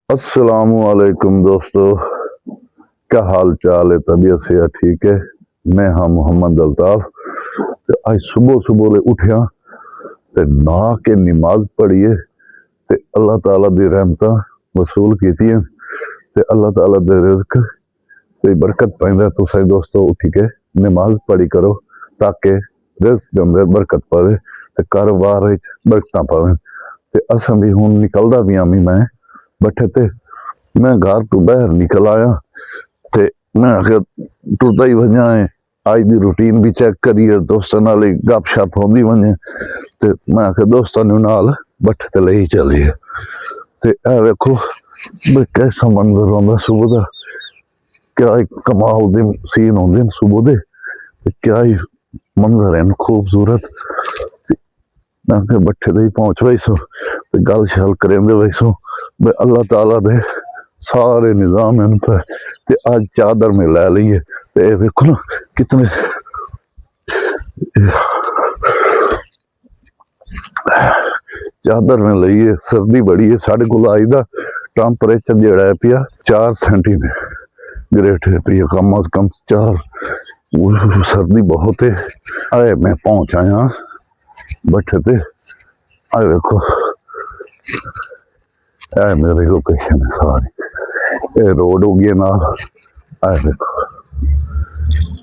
अस्सलामुअलैकुम दोस्तों, क्या हाल चाल है? तबीयत से ठीक है। मैं हाँ मोहम्मद अल्ताफ। तो आज सुबह सुबह ले उठिया ते नहा के नमाज पढ़िए ते अल्लाह ताला दी रहमतां वसूल कीतियां ते अल्लाह ताला दे रिज़्क ते बरकत पाइंदा। तुसीं दोस्तों उठी के नमाज पढ़ी करो ताकि रिज़्क दे अंदर बरकत पवे ते कारोबार विच बरकतां पवन। ते असां भी हुण निकलदा पिया मैं बैठे थे, मैं घर तो बाहर निकल आया ते मैं आखिया टुरदा ही वजा है। आज दी रूटीन भी चेक करिए, दोस्तों नाल गप शप होंदी वजे ते मैं आखिया दोस्तों नाल बैठे ते ले चलिए। ते ए वेखो कैसा मंजर होंदा सुबह दा, क्या ही कमाल दे सीन होंदे सुबह दे, क्या ही मंजर है खूबसूरत। बैठे दे पहुंच वैसो गल शल करेंदे वैसो अल्लाह ताला दे सारे निजाम इन पर ते आज चादर में लै लीए ते वेखो ना कितने चादर में लईए। सर्दी बड़ी है, साढ़े को आई दा टैंपरेचर जेड़ा है पिया 4 सेंटीग्रेड है पिया, कम अज कम 4। सर्दी बहुत है। आए मैं पहुंच आया बैठे थे, आए देखो ए मेरी लोकेशन है सारी, ये रोड हो गई ना। आए देखो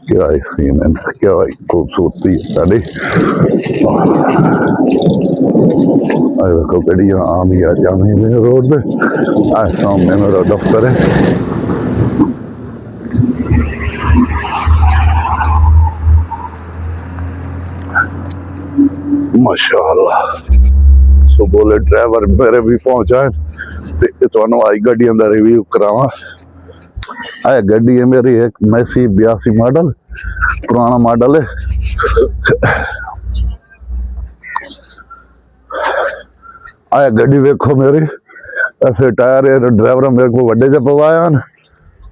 क्या सीन है, क्या खूबसूरती है साड़ी। आए देखो गड्डियां आ भी आ जानी मेरे रोड पे। आए सामने मेरा दफ्तर है। माशाअल्लाह सुबह ले ड्राइवर मेरे भी पहुंचा है तो आई गड्डियों का रिव्यू करावा। आए गड्डी है मेरी एक मैसी 82 मॉडल, पुराना मॉडल है। आए गड्डी वेखो मेरी, ऐसे टायर है, ड्राइवर मेरे को वड्डे च पवाया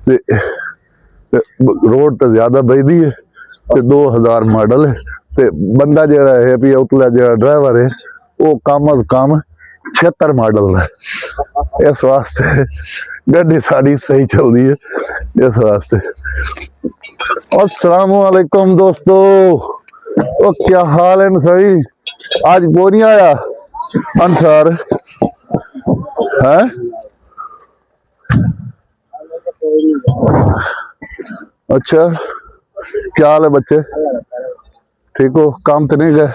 ते रोड तो ज्यादा बजदी है ते 2000 मॉडल है ते बंदा जरा है भी उतला जरा ड्राइवर है वो कम अज कम 76 मॉडल है। इस वास्ते गड्डी साड़ी सही चल रही है इस वास्ते। अस्सलाम वालेकुम दोस्तों, ओ क्या हाल है? सही आज वो नहीं आया अंसार है? अच्छा क्या हाल है बच्चे, ठीक हो? काम तो नहीं गए?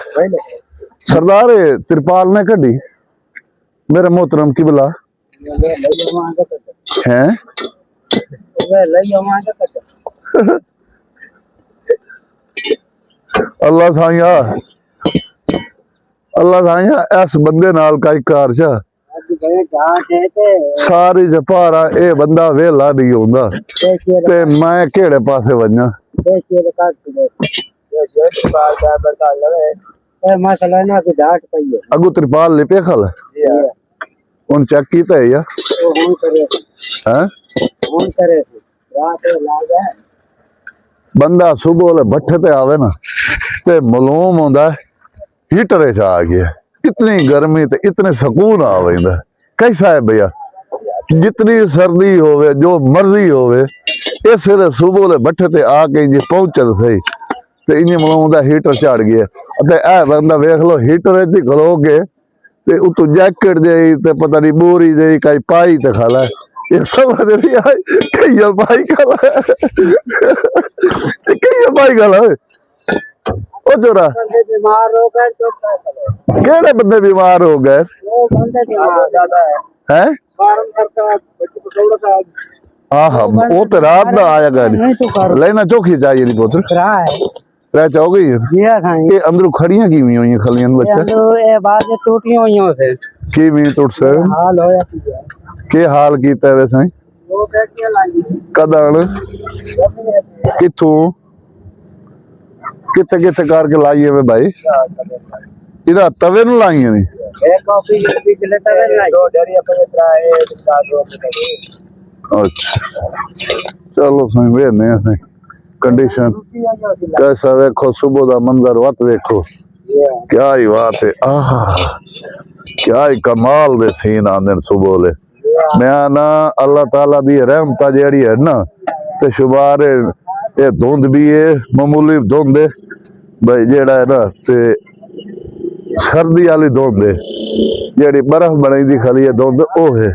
सरदार तिरपाल ने कड़ी मेरे मोहतरम की बुला है। अल्लाह साइया, अल्लाह साइया इस बंदे नाल का कार चा सारी जपारा ए बंदा वेला नहीं होंदा ते मैं केड़े पासे वजना। अगू त्रिपाल लिपे खल उन चेक कीता है या बंदा सुबह ले भट्ठे ते आवे ना ते मालूम होंदा हीटर च आ गया। इतनी गर्मी ते इतने सुकून आ वेंदा। कैसा है भैया, जितनी सर्दी होवे जो मर्जी होवे इस वेले सुबह ले भट्ठे ते आके जी पहुंचे तो सही ते इन्हें मालूम हीटर चढ़ गया। ए बंदा वेख लो हीटर च खलो के ते उतों जैकेट जी ते पता नहीं बोरी जी कई पाई ते खाला ये समझ नहीं आई कई पाई खाला कई पाई खाला। ओ जोरा केड़े बंदे बीमार हो गए हैं? हाँ हाँ वो तो रात ना आया गाड़ी लेना चौकी चाहिए नहीं पुत्र रह हो गई ये अंदरों खड़ियां की हुई खलियां बच्चे ए बाद टूटियां हुई से की भी टूट से हाल होया के हाल कीता वैसे वो बैठियां लाई कदन किथों किथे किथे करके लाई है भाई इधर तवे नु लाई है एक कॉफी पिछले तवे लाई दो डरिया पे त्राए साथ दो। अच्छा चलो सही वेने हैं कंडीशन कैसा देखो सुबह का मंजर वत देखो क्या ही बात है। आह क्या ही कमाल दे सीन आंदे सुबह ले। मैं ना अल्लाह ताला दी रहमत जेड़ी है ना ते शुमार ये धुंध भी है मामूली धुंध है भाई जेड़ा है ना ते सर्दी वाली धुंध है जेड़ी बर्फ बनी दी खाली है धुंध ओ है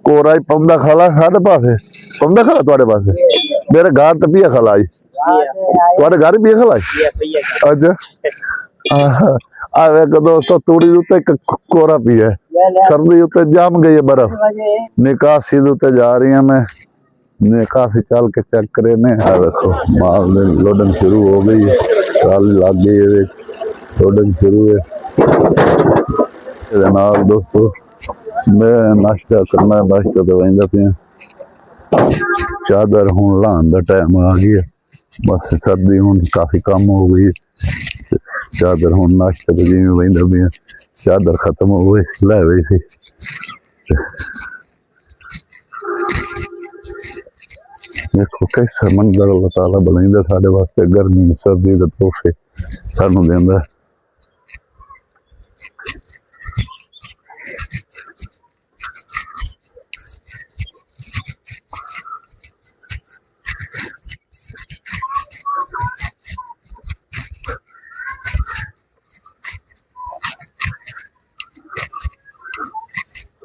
कोरा ही पौंदा खाला साढ़े पासे पौंदा खाला तुहाडे पासे मेरे घर ते पिया खाला जी तुहाडे घर पिया खाला अच्छा आ वेखो दोस्तों तूड़ी उत्ते कोरा पिया सर्दी उत्ते जाम गई है बर्फ निकासी दे उत्ते जा रही मैं निकासी चल के चेक करे ने आ देखो माल दे लोडन शुरू हो गई है ट्राली लग गई है लोडन शुरू है नाल दोस्तों मैं नाश्ता करना नाश्ता तो वहीं पे चादर हूँ लान का टाइम आ गया बस सर्दी हूँ काफी कम हो गई चादर हूँ नाश्ता तो जिम्मे वहीं पे चादर खत्म हो गई लै गई सी देखो कैसा मंजर अल्लाह ताला बनाइंदा साडे वास्ते गर्मी सर्दी दे तोहफे सानू देंदा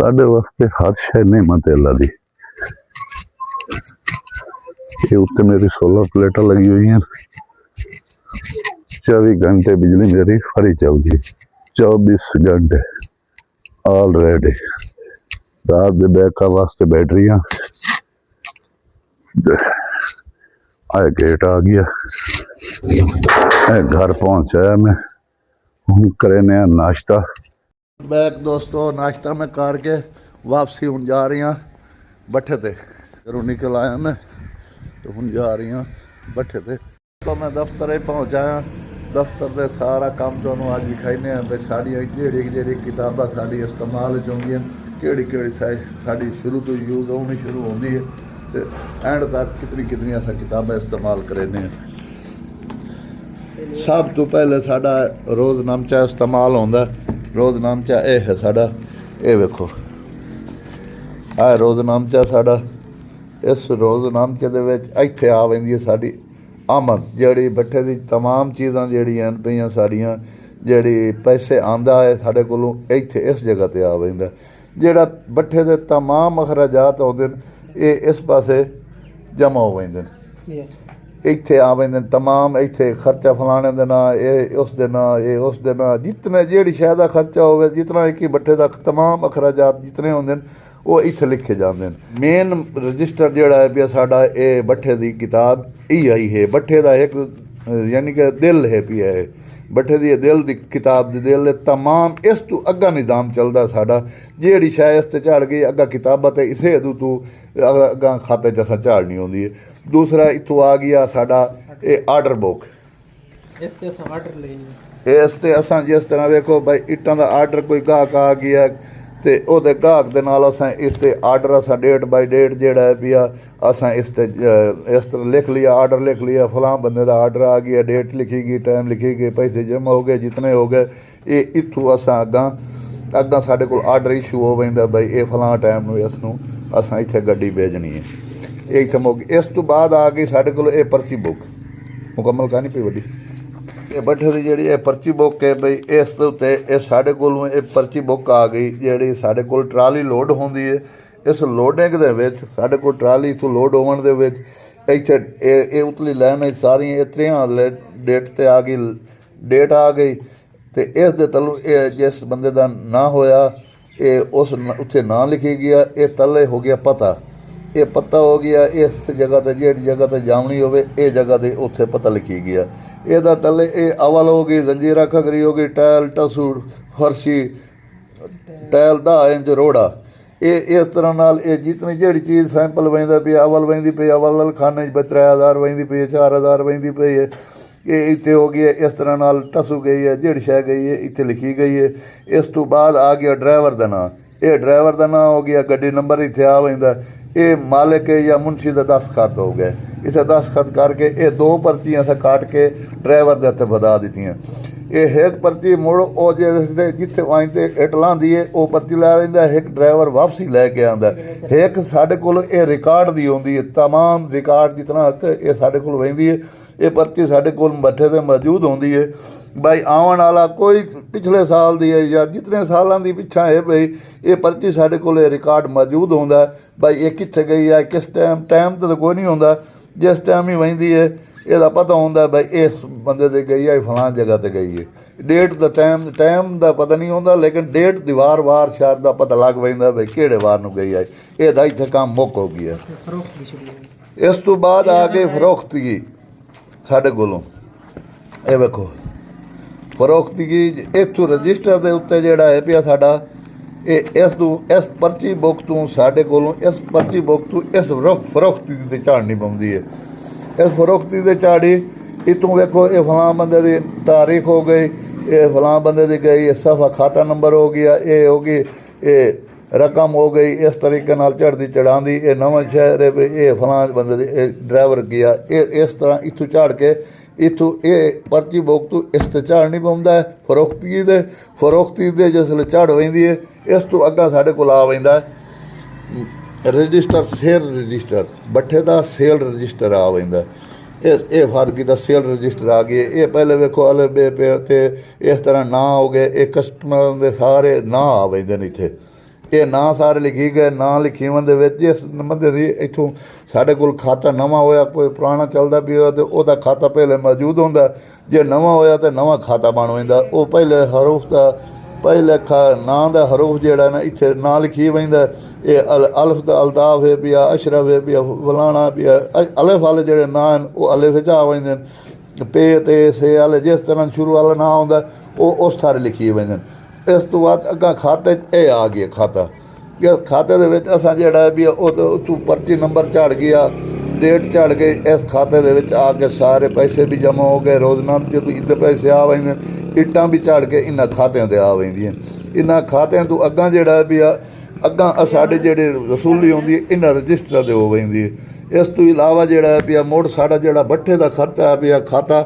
साडे वास्ते हर शय नेमत है अल्लाह दी ये उत्ते मेरी 16 प्लेटा लगी हुई हैं 24 घंटे बिजली मेरी फ्री चलती 24 घंटे ऑलरेडी रात के बैकअप वास्ते बैटरियां आए गेट आ गया घर पहुंचाया मैं हूँ करे नया नाश्ता बैक दोस्तों नाश्ता मैं करके वापसी हूँ जा रही हाँ भट्ठे ते घरों निकल आया मैं तो हूँ जा रही हाँ भट्ठे ते तो मैं दफ्तर ही पहुँचाया दफ्तर दे सारा काम तुहानूं अज दिखाने भी साड़ियाँ जेह्ड़ी किताबां साड़ी इस्तेमाल च होंदियां केड़ी साड़ी शुरू तो यूज होनी शुरू होंदी है ते एंड तक कितनी असां किताबां इस्तेमाल करने सब तो पहले साडा रोज़नामचा इस्तेमाल होंदा रोज़नामचा ये है साडा ये वेखो आ रोज़नामचा साडा इस रोज़नामचे दे विच इत्थे आ वेंदी है साडी आमद जिहड़ी भट्ठे दी तमाम चीज़ां जिहड़ियां पईयां साड़ियां जिहड़ी पैसे आंदा है साडे कोलों इत्थे इस जगह ते आ वेंदा जिहड़ा भट्ठे दे तमाम अखराजात आउंदे ने ये इस पासे जमा हो वेंदे ने इत्थे आ वेंदे ने तमाम इत्थे खर्चा फलाने दे नां ये उस दे नां ये उस दे नां जितने जिहड़ी शै दा खर्चा होवे जितना एक भट्ठे दा तमाम अखराजात जितने होंदे ने वो इत्थे लिखे जाते हैं मेन रजिस्टर जोड़ा है पिया साडा ये भट्ठे की किताब आई है भट्ठे का एक यानी कि दिल है पिया है भट्ठे की दिल की किताब दी दिल है तमाम इस तू अग्गा निज़ाम चलता साडा जेड़ी शाय इस ते झाड़ गई अग्गा किताबां ते इसे अदू तू अग्गा खाते च असां झाड़नी होंदी है दूसरा इत्थों आ गया साडा ये आर्डर बुक इस ते असां जिस तरह वेखो भाई इट्टां दा आर्डर कोई गाहक आ गया ते ओहदे गाहक दे नाल असां इस ते आर्डर असां डेट बाई डेट जेड़ा है पिया असां इस ते इस तरह लिख लिया आर्डर लिख लिया फलां बंदे दा आर्डर आ गया डेट लिखी गई टाइम लिखी गई पैसे जमा हो गए जितने हो गए ये इत्थों असां अग्गां साडे कोल आर्डर इशू हो वैंदा भाई ये फलां टाइम नूं इसनूं असां इत्थे गड्डी भेजनी है ये इत्थे मुक इस तो बाद आ गई साडे कोल ये पर्ची बुक मुकम्मल कहानी पई वड्डी ये भट्ठे की जी पर्ची बुक है बई इस उत्ते साढ़े कोलों ये पर्ची बुक आ गई जी साढ़े कोल ट्राली लोड होंदी है इस लोडिंग दे विच साढ़े कोल ट्राली इत्थों लोड होवन दे विच इत्थे ये उतली लाइन सारी इतरियां डेट ते आ गई डेट आ गई तो इस दे तलों जिस बंदे दा ना होया ये उस उत्थे ना लिखी गया ये तले हो गया पता ये पता हो गया इस जगह ते जिहड़ी जगह ते जावनी होवे ये जगह ते उत्थे पता लिखी गया ਇਹਦਾ तले ये अवल हो गई जंजीरा खगरी हो गई टैल टसू फरशी टैल 10 इंच रोड़ा ये इस तरह नाल ये जितनी जिहड़ी चीज़ सैंपल वहिंदा पई अवल वहिंदी पई अवल खाने 3000 वहिंदी पई 4000 वहिंदी पई है ये इत्थे हो गई है इस तरह नाल टसू गई है जिहड़ी शै गई है इत्थे लिखी गई है इस तो बाद आ गया ड्राइवर का नाम ये ड्राइवर का नाम हो गया गड्डी नंबर इत्थे आ वहिंदा ये मालिक या मुंशी का दस्तखत हो गए इसे दस्तखत करके ये 2 पर्चियां असें काट के ड्राइवर के हत्थे बधा दित्तियां ਇਹ ਇੱਕ ਪਰਚੀ ਮੁੜ ਉਹ ਜਿਹੜੇ ਜਿੱਥੇ ਵਾਈਂ ਤੇ ਇੱਟ ਲਾਂਦੀ ਹੈ ਉਹ ਪਰਚੀ ਲੈ ਲੈਂਦਾ, ਇੱਕ ਡਰਾਈਵਰ ਵਾਪਸੀ ਲੈ ਕੇ ਆਉਂਦਾ। ਇੱਕ ਸਾਡੇ ਕੋਲ ਇਹ ਰਿਕਾਰਡ ਦੀ ਆਉਂਦੀ ਹੈ, तमाम ਰਿਕਾਰਡ ਜਿਤਨਾ ਹੱਕ ਇਹ ਸਾਡੇ ਕੋਲ ਵਹਿੰਦੀ ਹੈ। ਇਹ ਪਰਚੀ ਸਾਡੇ ਕੋਲ ਮੱਠੇ ਤੇ ਮੌਜੂਦ ਹੁੰਦੀ ਹੈ। भाई आवन वाला कोई पिछले साल दी है या जितने सालों की पिछा है भाई ये पर्ची साढ़े को रिकॉर्ड मौजूद होंदा भाई ये कित्थे गई है किस टाइम तो कोई नहीं होंदा, जिस टाइम ही वहिंदी है ਇਹਦਾ पता होंदा भाई इस बंदे ते गई है फलां जगह ते गई है। डेट दा टाइम दा पता नहीं होंदा, लेकिन डेट दी वार शहर दा पता लग पैंदा भाई किहड़े वार नूं गई है। ਇਹਦਾ ਇੱਥੇ काम मुक हो गया। इस तो बाद आ गई फरोख्तगी साढ़े कोलों। ਇਹ ਵੇਖੋ फरोख्तगी इत्थों रजिस्टर के उत्ते जिहड़ा है पिया साडा इस पर्ची बुक तो साडे कोलों इस पर्ची बुक तो इस फरोख्ती ते झाड़नी पौंदी है। इस फरोख्ती ते झाड़ी इतों वेखो ये फलां बंदे दी तारीख हो गई, ये फलां बंदे दी गई, ये सफ़ा खाता नंबर हो गया, ये हो गई, ये रकम हो गई, इस तरीके नाल झड़दी चढ़ांदी, ये नवां शहर है ये फलां बंदे दी ड्राइवर गया, ये इस तरह इत्थों झाड़ के इत्थों ये पर्ची बुक तो इस ते झाड़नी पौंदा है। फरोख्ती दे जिसले झड़ पैंदी है इस तो अग्गा साढ़े कोल आ पैंदा है रजिस्टर, सेल रजिस्टर, बट्ठे का सेल रजिस्टर आ पैंदा। ये फर्क कीता, सेल रजिस्टर आ गए। ये पहले वेखो अले बे पे ते इस तरह ना हो गए, ये कस्टमर दे सारे ना आ पैंदे ने इत्थे, ये ना सारे लिखी गए, ना लिखी बंदे विच जिस बंदे दी इत्थों साढ़े कोल खाता नवां होया, कोई पुराना चलदा पिया ते ओहदा खाता पहले मौजूद होंदा, जे नवां होया ते नवां खाता बन पैंदा। वो पहले हरूफ दा पहले नां दा हरूफ जिहड़ा ना इत्थे ना लिखी पैंदा। ये अलिफ दा अल्ताफ है पिया, अशरफ है पिया, फलाना पिया, अलिफ वाले जिहड़े नां न वो अलिफ च आ पैंदे न, पे ते से वाले जिस तरह शुरू वाला नां हुंदा वो उस थारे लिखी पैंदे न। इस तो बाद अग्गा खाते ये आ गया खाता, इस खाते दे विच असां जिहड़ा भी उत्तों पर्ची नंबर झाड़ गया, डेट झाड़ गई, इस खाते दे विच आके सारे पैसे भी जमा हो गए, रोजनामे जो इतने पैसे आ पैंदे, इट्टां भी झाड़ के इन्हां खात्यां ते आ पैंदियां। इन्हां खात्यां तो अग्गां जिहड़ा भी अग्गां साडे जिहड़ी वसूली होंदी है इन्हां रजिस्टरां ते हो पैंदी है। इस तो इलावा जिहड़ा भी मुड़ साडा जिहड़ा बट्ठे दा खर्चा भी खाता,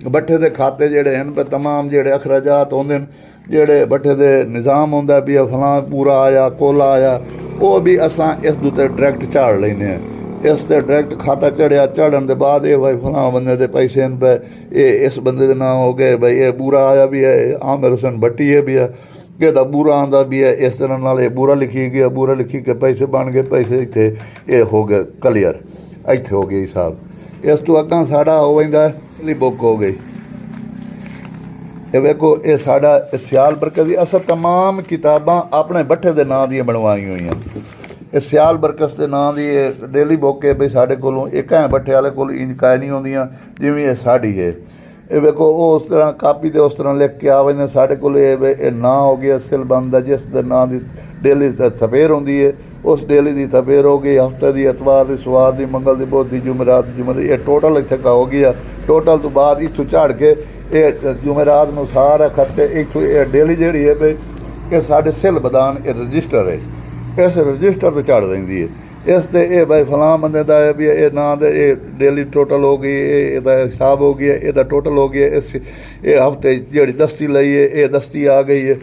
बट्ठे दे खाते जिहड़े हन तमाम जिहड़े अखराजात होंदे न, जिहड़े बट्ठे दे निज़ाम होंदा भी फलां पूरा आया कोला आया, वो भी असां इस उत्ते डायरैक्ट झाड़ लैने आ। इस ते डायरैक्ट खाता चढ़िया, चढ़न दे बाद ये भाई फलां बंदे दे पैसे न पे ये इस बंदे दे नाम हो गए, भाई ये बूरा आया भी है, आमिर हुसैन भट्टी है भी है, कहता बूरा आंदा भी है, इस तरह नाल ये बूरा लिखी गया, बूरा लिखी के पैसे बन गए, पैसे इत्थे ये हो गए क्लियर, इत्थे हो गए हिसाब। इस तो अग्गां साडा हो वैंदा स्लिप बुक हो गई। ये वेखो ये साडा सियाल बरकत दी असां तमाम किताबां अपने बट्ठे दे नां दी बनवाई हुई हैं। ये सियाल बरकत दे नां दी डेली बुक है भाई साडे कोलों, एक है बट्ठे वाले कोल इंज काय नहीं होंदियां जिवें ये साडी है। ये वेखो वो उस तरह कापी ते उस तरह लिख के आ वैंदे साडे कोल ये नां हो गया सिल बंदा जिस दे नां दी डेली सफेर होंदी है, उस डेली दी सफेर हो गई, हफ्ते दी इतवार दी सवार दी मंगल दी बुध दी जुमेरात दी, ये टोटल इत्थे का हो गया। टोटल तो बाद इत्थों झाड़ के ये जुमेरात नूं सारा खर्चे इत्थों ये डेली जिहड़ी है भाई ये साडे सिल बदान ये रजिस्टर है, इस रजिस्टर ते झाड़ देंदी है। इस ते ये भाई फलां बंदे दा है भी ये नां दे ये डेली टोटल हो गई, ਇਹਦਾ हिसाब हो गया, ਇਹਦਾ टोटल हो गया, इस ये हफ्ते जिहड़ी दस्ती लई है ये दस्ती आ गई है,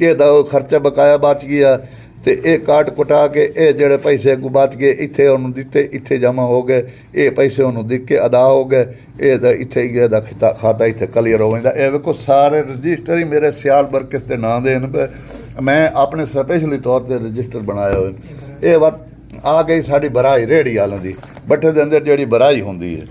ਇਹਦਾ खर्चा बकाया बच गया तो ये काट कुटा के ये जोड़े पैसे अगू बच गए इत्थे उन्होंने दिते, इत्थे जमा हो गए, ये पैसे उन्होंने दिख के अदा हो गए, ये इत्थे ये खाता इत्थे क्लीयर हो जाता। ये देखो सारे रजिस्टर ही मेरे सियाल बरकत के नाम दे, मैं अपने स्पेशली तौर पर रजिस्टर बनाए हुए। ये बात आ गई साड़ी बराई रेहड़ी वालों की, बट्ठे के अंदर जी बराई होंगी है,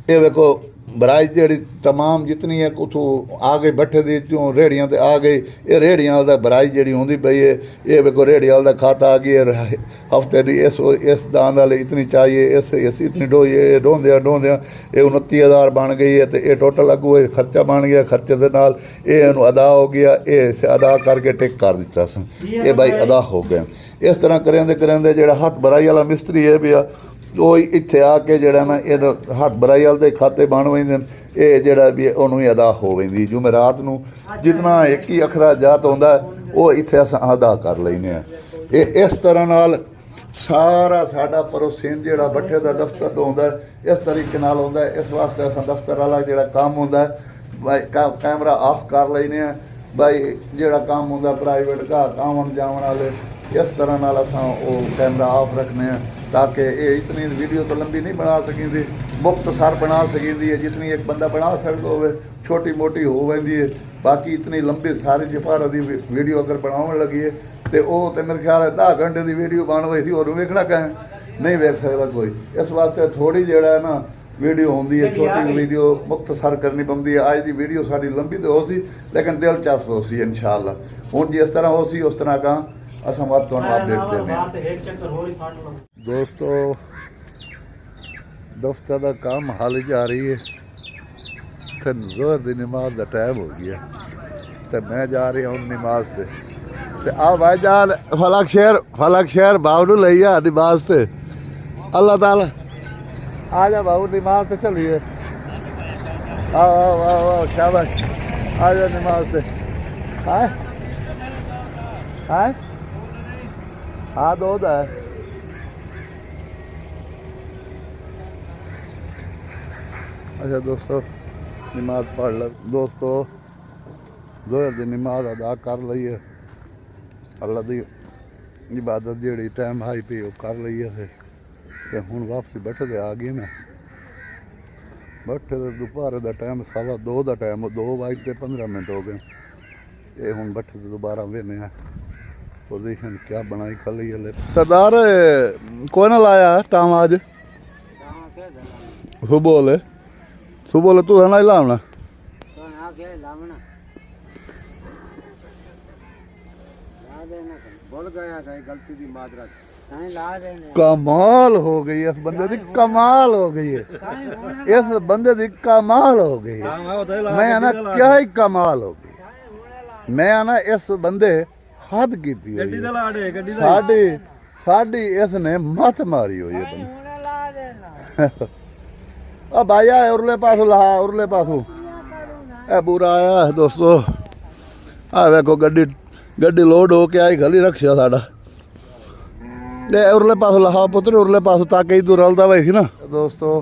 ये वेखो बराई जी तमाम जितनी है उतों आ गई बट्ठे दी चों रेहड़ियां ते आ गई, ये रेहड़ियां दा बराई जी होंदी पई है। ये वेखो रेहड़ी वाले दा खाता आ गई हफ्ते दी इस दान वाले इतनी चाहिए, इस इतनी ढोई ये ढोंदिया ये 29,000 बन गई है, तो ये टोटल अगू ये खर्चा बन गया, खर्चे के नाल ये अदा हो गया, ये अदा करके टिक कर दिता सन, ये भाई अदा हो गया। इस तरह करेंदे करेंदे जिहड़ा हथ बराई वाला मिस्त्री है भी ਉਹ ਇੱਥੇ ਆ ਕੇ ਜਿਹੜਾ ਨਾ ਇਹ ਹੱਥ ਬਰਾਈ ਵਾਲੇ ਦੇ ਖਾਤੇ ਬਣ ਪੈਂਦੇ ਨੇ, ਇਹ ਜਿਹੜਾ ਵੀ ਉਹਨੂੰ ਹੀ ਅਦਾ ਹੋ ਪੈਂਦੀ ਜੁਮੇਰਾਤ ਨੂੰ, ਜਿਤਨਾ ਇੱਕ ਹੀ ਅਖਰਾਜਾਤ ਆਉਂਦਾ ਉਹ ਇੱਥੇ ਅਸਾਂ ਅਦਾ ਕਰ ਲੈਂਦੇ ਹਾਂ। ਇਹ ਇਸ ਤਰ੍ਹਾਂ ਨਾਲ ਸਾਰਾ ਸਾਡਾ ਪ੍ਰੋਸੈਸ ਜਿਹੜਾ ਬੱਠੇ ਦਾ ਦਫ਼ਤਰ ਤੋਂ ਹੁੰਦਾ ਇਸ ਤਰੀਕੇ ਨਾਲ ਹੁੰਦਾ। ਇਸ ਵਾਸਤੇ ਅਸਾਂ ਦਫ਼ਤਰ ਵਾਲਾ ਜਿਹੜਾ ਕੰਮ ਹੁੰਦਾ ਬਾਈ ਕੈਮਰਾ ਆਫ ਕਰ ਲੈਨੇ ਆ ਬਾਈ ਜਿਹੜਾ ਕੰਮ ਹੁੰਦਾ ਪ੍ਰਾਈਵੇਟ ਘਰ ਆਉਣ ਜਾਵਣ ਵਾਲੇ ਇਸ ਤਰ੍ਹਾਂ ਨਾਲ ਅਸਾਂ ਉਹ ਕੈਮਰਾ ਆਫ ਰੱਖਨੇ ਆ ताकि ये इतनी वीडियो तो लंबी नहीं बना सकेंदी मुख्तसर बना सकेंदी है जितनी एक बंदा बना सकता हो छोटी मोटी हो वही है बाकी इतनी लंबी सारी जफारा की वीडियो अगर बनाने लगी है तो मेरे ख्याल है 10 घंटे की वीडियो बन गई थी और वेखना कहें नहीं वेख सकता कोई इस वास्ते थोड़ी जड़ा है ना वीडियो होंगी है छोटी वीडियो मुख्तसर करनी पौंदी है अज की वीडियो साड़ी लंबी तो हो सी लेकिन दिलचस्प हो सी इंशाअल्लाह हुण जिस तरह हो सी उस तरह का असां बात तुहानूं अपडेट देने दोस्तों दफ्तर का काम हाल जा रही है तो जोहर की नमाज का टाइम हो गया तो मैं जा रहा हूँ नमाज से आ भाईजान फलक शहर बाबू ले आ नमाज से अल्लाह ताला आ जा बाबू नमाज से चलिए आओ शाबाश आ जा नमाज से हाय हाय हाँ दो है अच्छा दोस्तों नमाज पढ़ लो दोस्तों जोहर की नमाज अदा कर ली है अल्लाह की इबादत जी टाइम आई पी वो कर ली है तो हूँ वापसी बैठे आ गए मैं बैठे तो दोपहर का टाइम 2:15 का टाइम 2:15 हो गए ये हूँ बैठे तो दोबारा वेने पोजीशन क्या बनाई खाली है सरदार कौन लाया टाइम आज सुबह तू है ना लावना कमाल हो गई इस बंदे की कमाल हो गई है इस बंदे की कमाल हो गई है मैं आना क्या ही कमाल हो गई मैं आना इस बंदे हद की साड़ी इसने मत मारी हुई है भाई आ उरले पासो लहा उरले पासो ए बुरा आया है दोस्तों आ वेखो गड्डी लोड हो के आई खली रक्षा साडा उरले पासो लहा पुत्र उरले पासो ताकि तू रलदा वही ना दोस्तों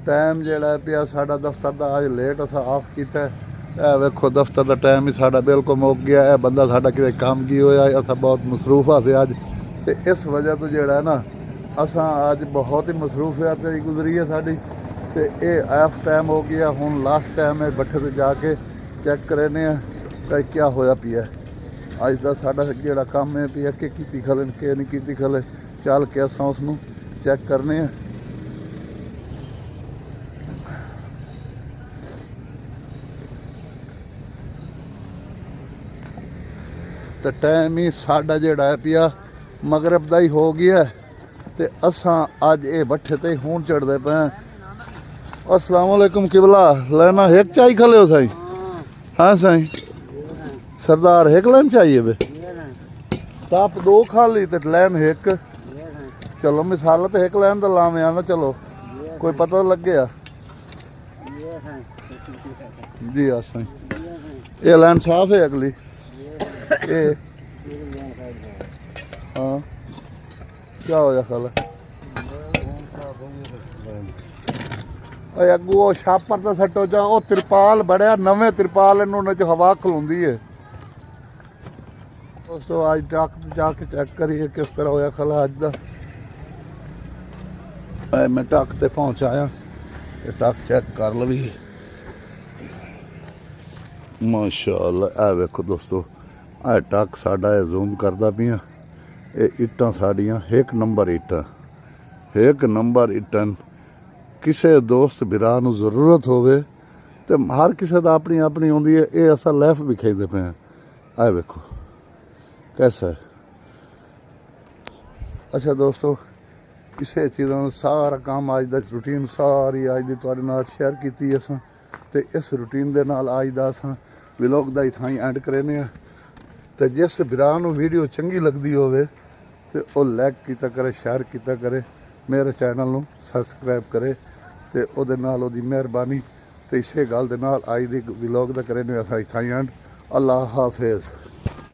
टाइम जेड़ा पिया साडा दफ्तर दा आज लेट असा ऑफ कीता है वेखो दफ्तर दा टाइम ही साडा बिल्कुल मुक गया है बंदा साडा किते काम की होया असा बहुत मसरूफ आ अज ते इस वजह तो जेड़ा है ना असा अज बहुत ही मसरूफियत गुजरी है साड़ी तो ये एफ टाइम हो गया हूँ लास्ट टाइम है बट्ठे से जाके चेक करने कि क्या होया पिया अज का साडा जोड़ा काम है पिया कि की खले कि नहीं की खले चल के असा उसनू चेक करने तो टाइम ही साडा जोड़ा है पिया मगरब का ही हो गया ते असां अज ये बट्ठे ते हूँ चढ़ते पे अस्सलाम वालेकुम किबला लेना एक चाय खले हो साईं हाँ साईं सरदार एक लैन चाहिए बे टप 2 खा ली तो लैन एक चलो मिसाल तो एक लैन तो लावे आना चलो कोई पता लग गया जी हाँ साईं ये लैन साफ है अगली ये हाँ क्या होया खाला अगू छापर तो सट्टो जा तिरपाल बड़िया नवे तिरपाल इन्होंने च हवा खलोंदी है दोस्तों अज टक जाके चेक करिए किस तरह होया खाला अज का मैं टक ते पहुंच आया टक चेक कर लवी माशाअल्लाह ए वेखो दोस्तों आ टक साडा जूम करदा पिया ये इट्टां साड़ियाँ एक नंबर इट्टां किसी दोस्त बिरा नूं जरूरत होवे तो हर किसी का अपनी अपनी होंदी है ये असा लैफ भी खाइदे पे आ वेखो कैसा है अच्छा दोस्तों किसी चीज़ों सारा काम अज का रूटीन सारी अज की तुहाडे नाल शेयर की असां ते इस रूटीन दे नाल अज दा असां व्लॉग दा इत्थां ही एंड करने तो जिस बिरा नूं वीडियो चंगी लगती होवे तो वह लाइक किया करे शेयर किया करे मेरे चैनल नूं सबसक्राइब करे तो उहदे नाल उहदी मेहरबानी तो इसे गल दे नाल अज दी व्लॉग दा करने असां इत्थां ही एंड अल्लाह हाफिज़।